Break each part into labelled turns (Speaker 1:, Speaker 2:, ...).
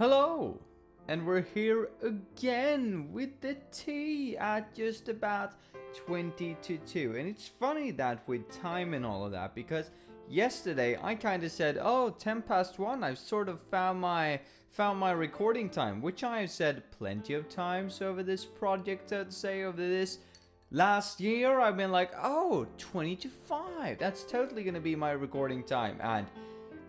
Speaker 1: Hello! And we're here again with the tea at just about 20 to 2. And it's funny that with time and all of that, because yesterday I kind of said, oh, 10 past 1, I've sort of found my recording time, which I have said plenty of times over this project, I'd say, over this last year. I've been like, oh, 20 to 5, that's totally going to be my recording time. And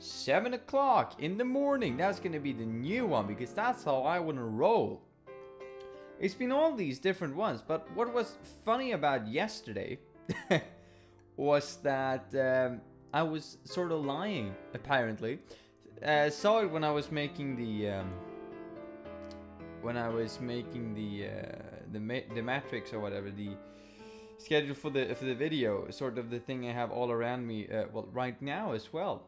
Speaker 1: 7 o'clock in the morning, that's gonna be the new one, because that's how I wanna roll. It's been all these different ones, but what was funny about yesterday was that I was sort of lying, apparently. Saw it when I was making the the matrix or whatever, the schedule for the video, sort of the thing I have all around me, well, right now as well.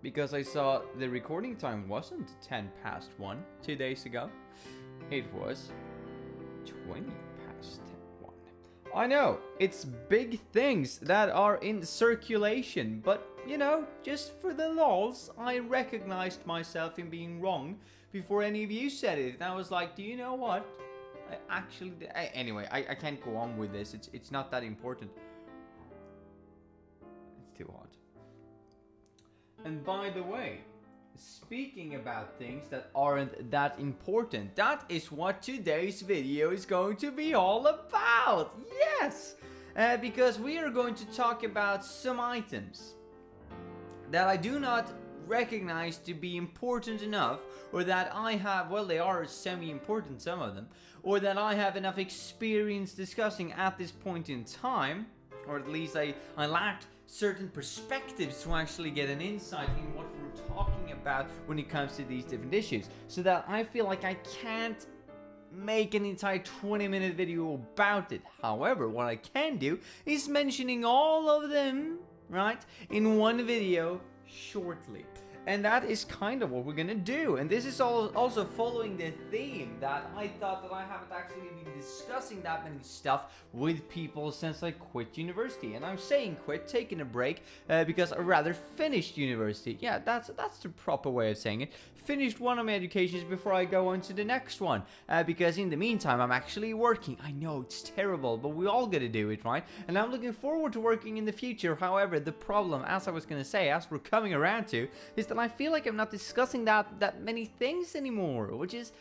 Speaker 1: Because I saw the recording time wasn't 10 past 1 2 days ago. It was 20 past 1. I know, it's big things that are in circulation, but you know, just for the lols, I recognized myself in being wrong before any of you said it. And I was like, do you know what? I actually did. Anyway, I can't go on with this. It's not that important. It's too hot. And by the way, speaking about things that aren't that important, that is what today's video is going to be all about. Yes! Because we are going to talk about some items that I do not recognize to be important enough, or that I have, well, they are semi-important, some of them, or that I have enough experience discussing at this point in time, or at least I lacked certain perspectives to actually get an insight in what we're talking about when it comes to these different issues, so that I feel like I can't make an entire 20-minute video about it. However, what I can do is mentioning all of them, right, in one video shortly. And that is kind of what we're gonna do. And this is also following the theme that I thought that I haven't actually been discussing that many stuff with people since I quit university. And I'm saying quit, taking a break, because I rather finished university. Yeah, that's the proper way of saying it. Finished one of my educations before I go on to the next one. Because in the meantime, I'm actually working. I know it's terrible, but we all gotta do it, right? And I'm looking forward to working in the future. However, the problem, as I was gonna say, as we're coming around to, is that I feel like I'm not discussing that many things anymore, which is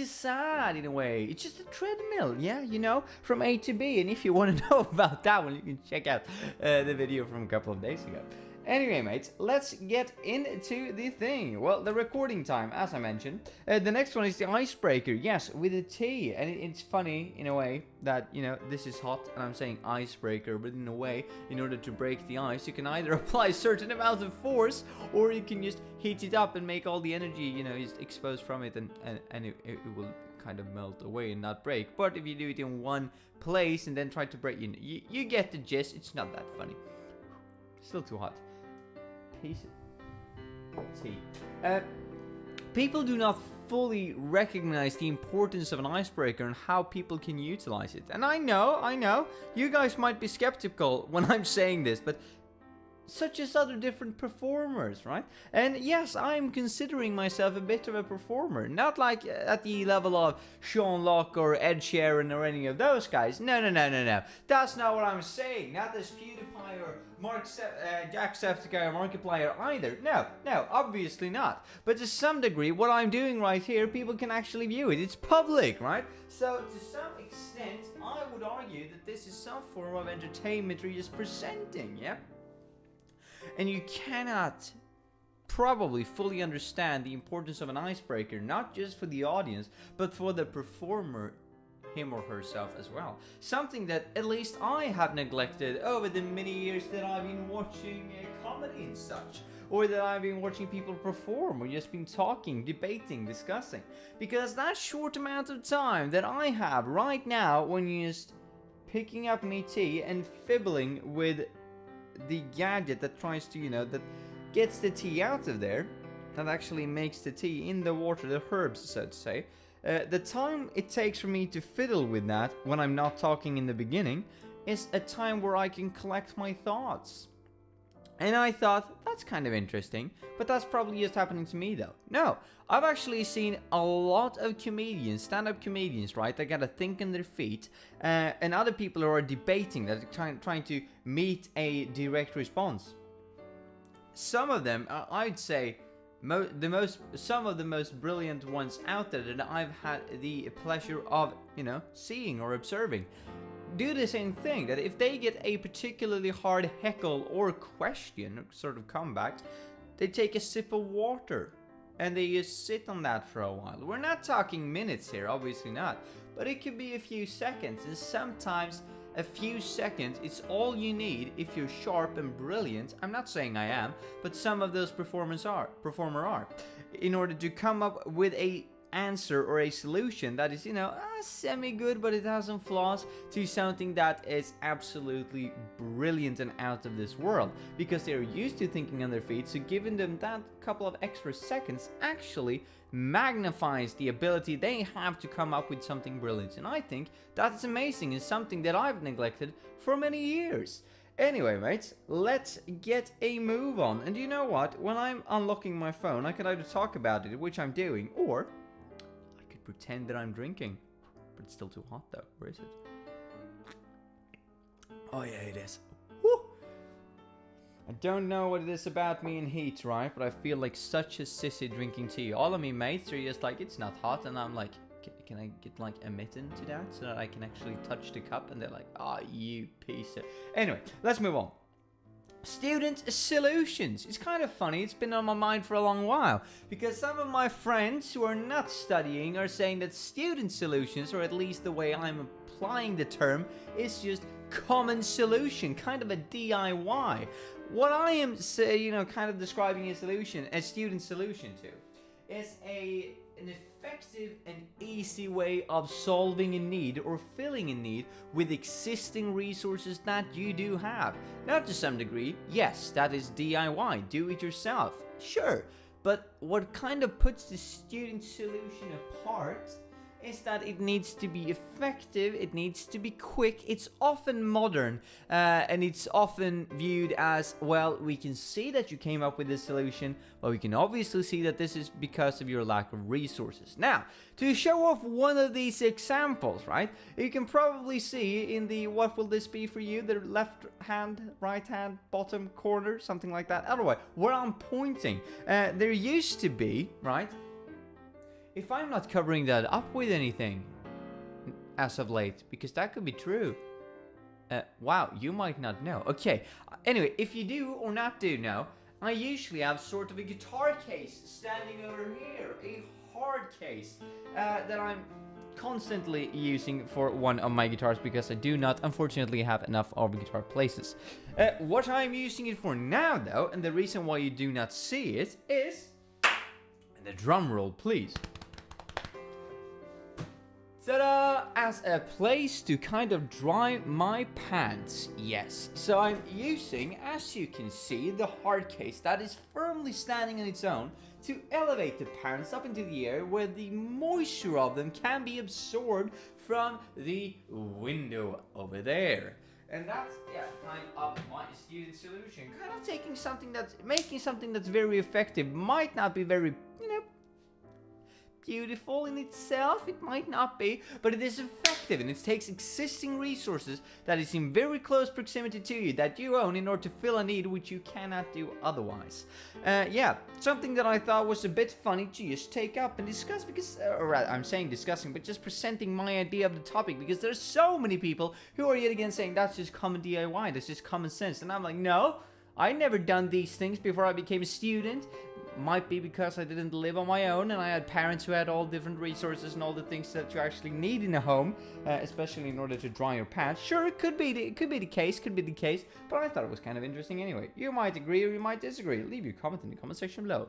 Speaker 1: sad in a way. It's just a treadmill, yeah, you know, from A to B. And if you want to know about that one, you can check out the video from a couple of days ago. Anyway, mates, let's get into the thing. Well, the recording time, as I mentioned. The next one is the icebreaker. Yes, with a T. And it's funny, in a way, that, you know, this is hot, and I'm saying icebreaker, but in a way, in order to break the ice, you can either apply certain amounts of force, or you can just heat it up and make all the energy, you know, just exposed from it, and it will kind of melt away and not break. But if you do it in one place and then try to break, you get the gist. It's not that funny. Still too hot. Piece of tea. People do not fully recognize the importance of an icebreaker and how people can utilize it. And I know, you guys might be skeptical when I'm saying this, but such as other different performers, right? And yes, I'm considering myself a bit of a performer. Not like at the level of Sean Locke or Ed Sheeran or any of those guys. No. That's not what I'm saying. Not this PewDiePie or Jacksepticeye or Markiplier either. No, obviously not. But to some degree, what I'm doing right here, people can actually view it. It's public, right? So to some extent, I would argue that this is some form of entertainment you're just presenting, yeah? And you cannot probably fully understand the importance of an icebreaker, not just for the audience, but for the performer, him or herself as well. Something that at least I have neglected over the many years that I've been watching comedy and such, or that I've been watching people perform, or just been talking, debating, discussing. Because that short amount of time that I have right now when you're just picking up me tea and fibbling with the gadget that tries to, you know, that gets the tea out of there, that actually makes the tea in the water, the herbs, so to say. The time it takes for me to fiddle with that when I'm not talking in the beginning is a time where I can collect my thoughts. And I thought, that's kind of interesting, but that's probably just happening to me though. No, I've actually seen a lot of comedians, stand-up comedians, right, that gotta think on their feet, and other people who are debating, that are trying to meet a direct response. Some of them, I'd say, some of the most brilliant ones out there that I've had the pleasure of, seeing or observing, do the same thing. That if they get a particularly hard heckle or question, sort of comeback, they take a sip of water and they just sit on that for a while. We're not talking minutes here, obviously not, but it could be a few seconds, and sometimes a few seconds it's all you need if you're sharp and brilliant. I'm not saying I am, but some of those performers are, in order to come up with a answer or a solution that is, semi-good, but it has some flaws, to something that is absolutely brilliant and out of this world, because they're used to thinking on their feet. So giving them that couple of extra seconds actually magnifies the ability they have to come up with something brilliant. And I think that's amazing, and something that I've neglected for many years. Anyway, mates, let's get a move on. And you know what? When I'm unlocking my phone, I can either talk about it, which I'm doing, or I could pretend that I'm drinking. But it's still too hot though. Where is it? Oh yeah, it is. Woo! I don't know what it is about me and heat, right? But I feel like such a sissy drinking tea. All of me mates are just like, it's not hot. And I'm like, can I get like a mitten to that so that I can actually touch the cup? And they're like, ah, oh, you piece of... Anyway, let's move on. Student solutions. It's kind of funny. It's been on my mind for a long while, because some of my friends who are not studying are saying that student solutions, or at least the way I'm applying the term, is just common solution, kind of a DIY. What I am kind of describing a student solution to, is an effective and easy way of solving a need or filling a need with existing resources that you do have. Now, to some degree, yes, that is DIY, do it yourself, sure. But what kind of puts the student solution apart is that it needs to be effective, it needs to be quick, it's often modern, and it's often viewed as, well, we can see that you came up with this solution, but we can obviously see that this is because of your lack of resources. Now, to show off one of these examples, right, you can probably see in the, what will this be for you, the left hand, right hand, bottom corner, something like that. Otherwise, where I'm pointing, there used to be, right, if I'm not covering that up with anything as of late, because that could be true. Wow, you might not know. Okay, anyway, if you do or not do know, I usually have sort of a guitar case standing over here, a hard case that I'm constantly using for one of my guitars, because I do not, unfortunately, have enough of guitar places. What I'm using it for now, though, and the reason why you do not see it is, and the drum roll, please. Ta-da! As a place to kind of dry my pants, yes. So I'm using, as you can see, the hard case that is firmly standing on its own to elevate the pants up into the air, where the moisture of them can be absorbed from the window over there. And that's, kind of my student solution. Kind of taking something that's, making something that's very effective, might not be very, beautiful in itself, it might not be, but it is effective, and it takes existing resources that is in very close proximity to you, that you own, in order to fill a need which you cannot do otherwise. Something that I thought was a bit funny to just take up and discuss, because, or rather, I'm saying discussing, but just presenting my idea of the topic, because there's so many people who are yet again saying that's just common DIY, that's just common sense, and I'm like, no, I never done these things before I became a student. Might be because I didn't live on my own and I had parents who had all different resources and all the things that you actually need in a home, especially in order to dry your pants. Sure, it could be the case, but I thought it was kind of interesting anyway. You might agree or you might disagree. Leave your comment in the comment section below.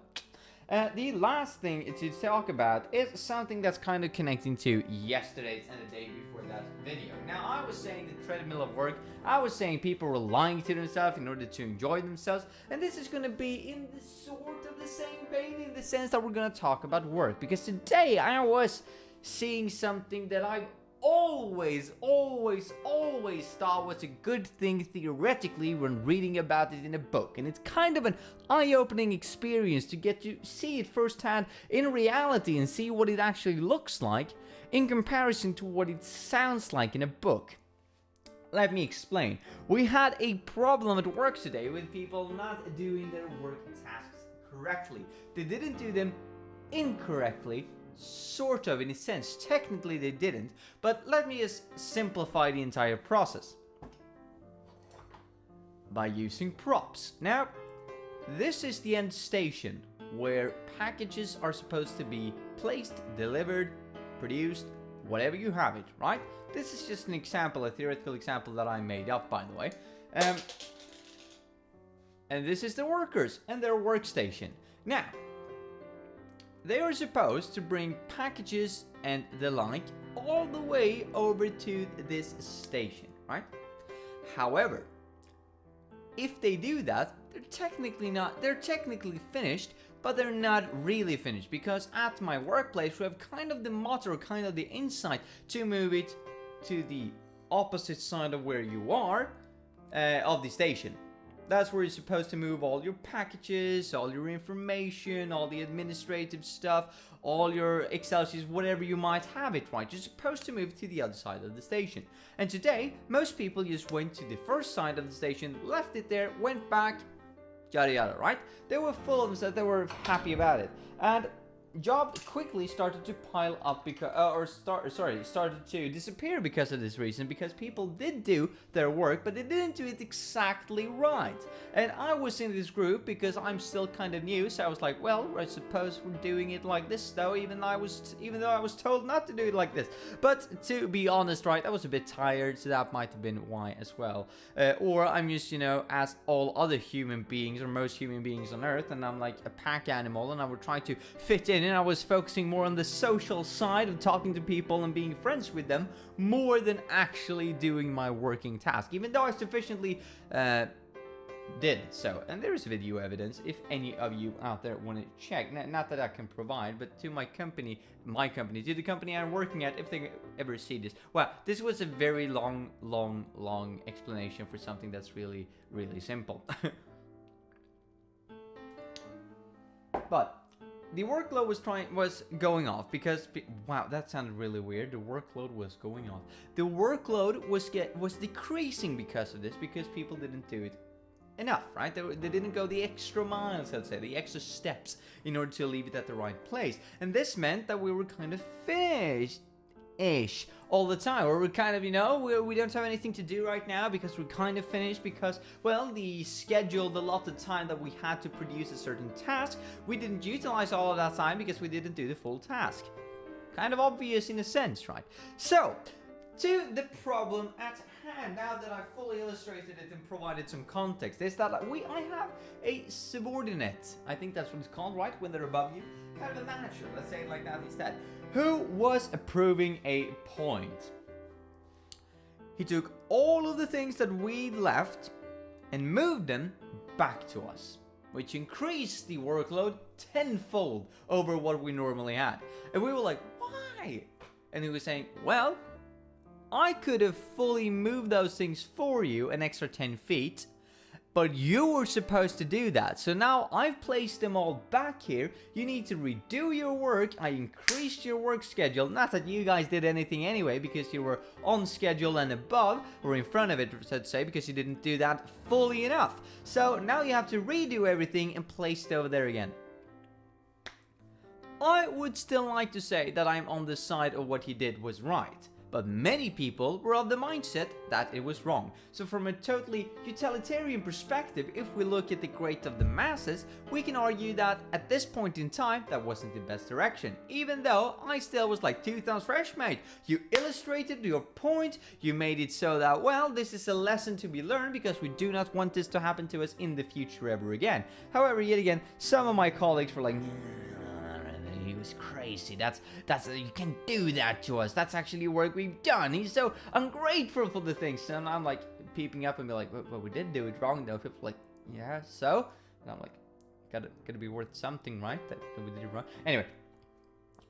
Speaker 1: The last thing to talk about is something that's kind of connecting to yesterday's and the day before that video. Now, I was saying the treadmill of work. I was saying people were lying to themselves in order to enjoy themselves. And this is going to be in the sort of the same vein, in the sense that we're going to talk about work. Because today I was seeing something that I've always thought was a good thing theoretically when reading about it in a book. And it's kind of an eye-opening experience to get to see it firsthand in reality and see what it actually looks like in comparison to what it sounds like in a book. Let me explain. We had a problem at work today with people not doing their work tasks correctly. They didn't do them incorrectly, sort of, in a sense. Technically they didn't, but let me just simplify the entire process by using props. Now, this is the end station where packages are supposed to be placed, delivered, produced, whatever you have it, right? This is just an example, a theoretical example that I made up, by the way. And this is the workers and their workstation. Now, they are supposed to bring packages and the like all the way over to this station, right? However, if they do that, they're technically finished, but they're not really finished, because at my workplace we have kind of the motto, kind of the insight to move it to the opposite side of where you are, of the station. That's where you're supposed to move all your packages, all your information, all the administrative stuff, all your Excel sheets, whatever you might have it, right? You're supposed to move to the other side of the station. And today, most people just went to the first side of the station, left it there, went back, yada yada, right? They were full of themselves, they were happy about it. And job quickly started to pile up because, started to disappear because of this reason, because people did do their work, but they didn't do it exactly right. And I was in this group because I'm still kind of new, so I was like, well, I suppose we're doing it like this though, even though I was told not to do it like this. But to be honest, right, I was a bit tired, so that might have been why as well. Or I'm just, you know, as all other human beings, or most human beings on Earth, and I'm like a pack animal, and I would try to fit in, and I was focusing more on the social side of talking to people and being friends with them more than actually doing my working task, even though I sufficiently did so. And there is video evidence if any of you out there want to check. Not that I can provide, but to my company, to the company I'm working at, if they ever see this. Well, this was a very long explanation for something that's really simple. But the workload was going off because wow, that sounded really weird. The workload was going off. The workload was decreasing because of this, because people didn't do it enough, right? They didn't go the extra miles, let's say, the extra steps in order to leave it at the right place. And this meant that we were kind of finished-ish all the time, or we're kind of, you know, we don't have anything to do right now because we're kind of finished because, well, the scheduled allotted time that we had to produce a certain task, we didn't utilize all of that time because we didn't do the full task. Kind of obvious in a sense, right? So, to the problem at hand, now that I've fully illustrated it and provided some context, is that I have a subordinate, I think that's what it's called, right, when they're above you, kind of a manager, let's say it like that instead, who was approving a point. He took all of the things that we'd left and moved them back to us, which increased the workload tenfold over what we normally had. And we were like, why? And he was saying, well, I could have fully moved those things for you an extra 10 feet, but you were supposed to do that. So now I've placed them all back here. You need to redo your work. I increased your work schedule. Not that you guys did anything anyway, because you were on schedule and above, or in front of it, so to say, because you didn't do that fully enough. So now you have to redo everything and place it over there again. I would still like to say that I'm on the side of what he did was right, but many people were of the mindset that it was wrong. So from a totally utilitarian perspective, if we look at the great of the masses, we can argue that at this point in time, that wasn't the best direction. Even though I still was like 2 thumbs fresh, mate. You illustrated your point, you made it so that, well, this is a lesson to be learned because we do not want this to happen to us in the future ever again. However, yet again, some of my colleagues were like, he was crazy. That's you can't do that to us. That's actually work we've done. He's so ungrateful for the things. And I'm like peeping up and be like, well, we did do it wrong though. People are like, yeah, so? And I'm like, gotta be worth something, right? That we did it wrong. Anyway,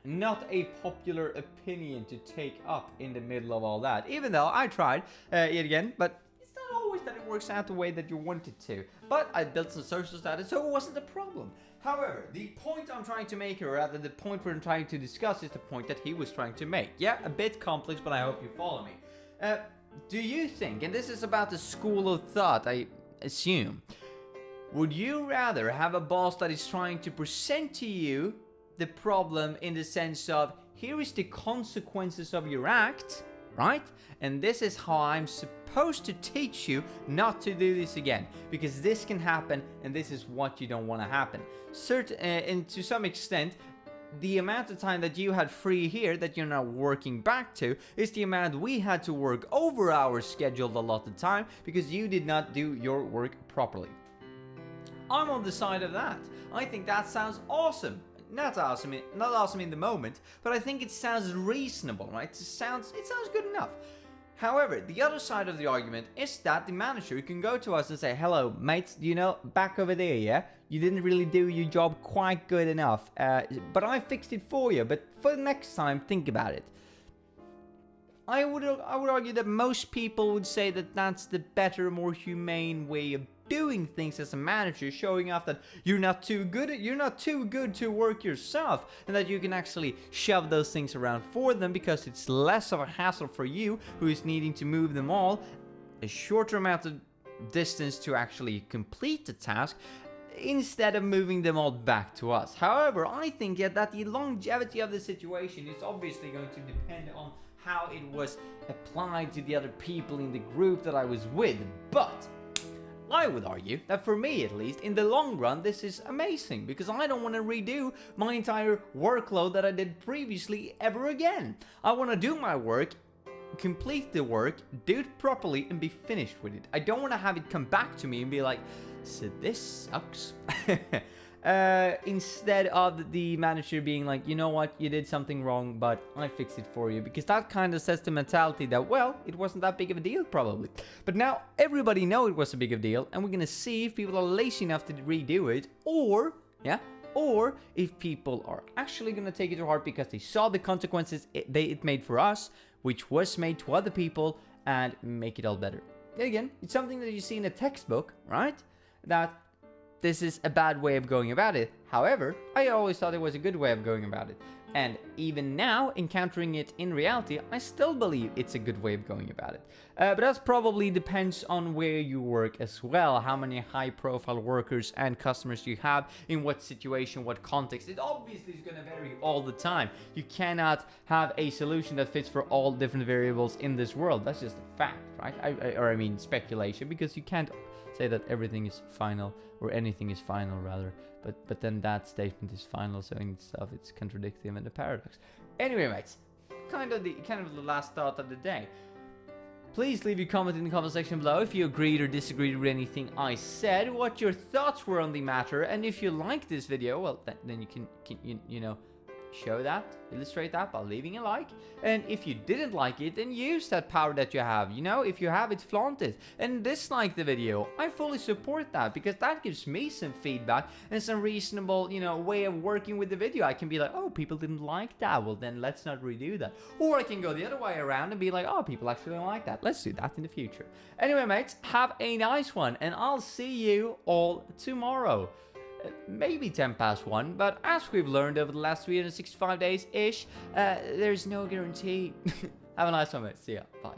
Speaker 1: not a popular opinion to take up in the middle of all that. Even though I tried yet again, but it's not always that it works out the way that you want it to. But I built some social status, so it wasn't a problem. However, the point I'm trying to make, or rather the point we're trying to discuss, is the point that he was trying to make. Yeah, a bit complex, but I hope you follow me. Do you think, and this is about the school of thought, I assume, would you rather have a boss that is trying to present to you the problem in the sense of, here is the consequences of your act, right? And this is how I'm supposed to teach you not to do this again, because this can happen and this is what you don't want to happen. And to some extent, the amount of time that you had free here that you're now working back to is the amount we had to work over our scheduled allotted time because you did not do your work properly. I'm on the side of that. I think that sounds awesome. Not awesome in the moment, but I think it sounds reasonable, right? It sounds good enough. However, the other side of the argument is that the manager can go to us and say, hello, mates, you know, back over there, yeah? You didn't really do your job quite good enough, but I fixed it for you, but for the next time, think about it. I would argue that most people would say that that's the better, more humane way of doing things as a manager, showing off that you're not too good to work yourself, and that you can actually shove those things around for them because it's less of a hassle for you, who is needing to move them all a shorter amount of distance to actually complete the task, instead of moving them all back to us. However, I think that the longevity of the situation is obviously going to depend on how it was applied to the other people in the group that I was with, but I would argue that for me, at least, in the long run, this is amazing, because I don't want to redo my entire workload that I did previously ever again. I want to do my work, complete the work, do it properly, and be finished with it. I don't want to have it come back to me and be like, so this sucks. Instead of the manager being like, you know what, you did something wrong, but I fixed it for you. Because that kind of sets the mentality that, well, it wasn't that big of a deal, probably. But now everybody know it was a big of a deal, and we're gonna see if people are lazy enough to redo it, or if people are actually gonna take it to heart because they saw the consequences it made for us, which was made to other people, and make it all better. Again, it's something that you see in a textbook, right? That this is a bad way of going about it. However, I always thought it was a good way of going about it. And even now, encountering it in reality, I still believe it's a good way of going about it. But that probably depends on where you work as well, how many high-profile workers and customers you have, in what situation, what context. It obviously is going to vary all the time. You cannot have a solution that fits for all different variables in this world. That's just a fact, right? I mean speculation, because you can't say that everything is final, or anything is final rather, but then that statement is final, so in itself it's contradictive and a paradox. Anyway, mates, kind of the last thought of the day. Please leave your comment in the comment section below if you agreed or disagreed with anything I said, what your thoughts were on the matter, and if you liked this video, well, then you can you know, show that, illustrate that by leaving a like. And if you didn't like it, then use that power that you have. You know, if you have it, flaunt it. And dislike the video. I fully support that, because that gives me some feedback and some reasonable, you know, way of working with the video. I can be like, oh, people didn't like that, well then let's not redo that. Or I can go the other way around and be like, oh, people actually don't like that, let's do that in the future. Anyway, mates, have a nice one, and I'll see you all tomorrow. Maybe 10 past 1, but as we've learned over the last 365 days-ish, there's no guarantee. Have a nice one, mate. See ya. Bye.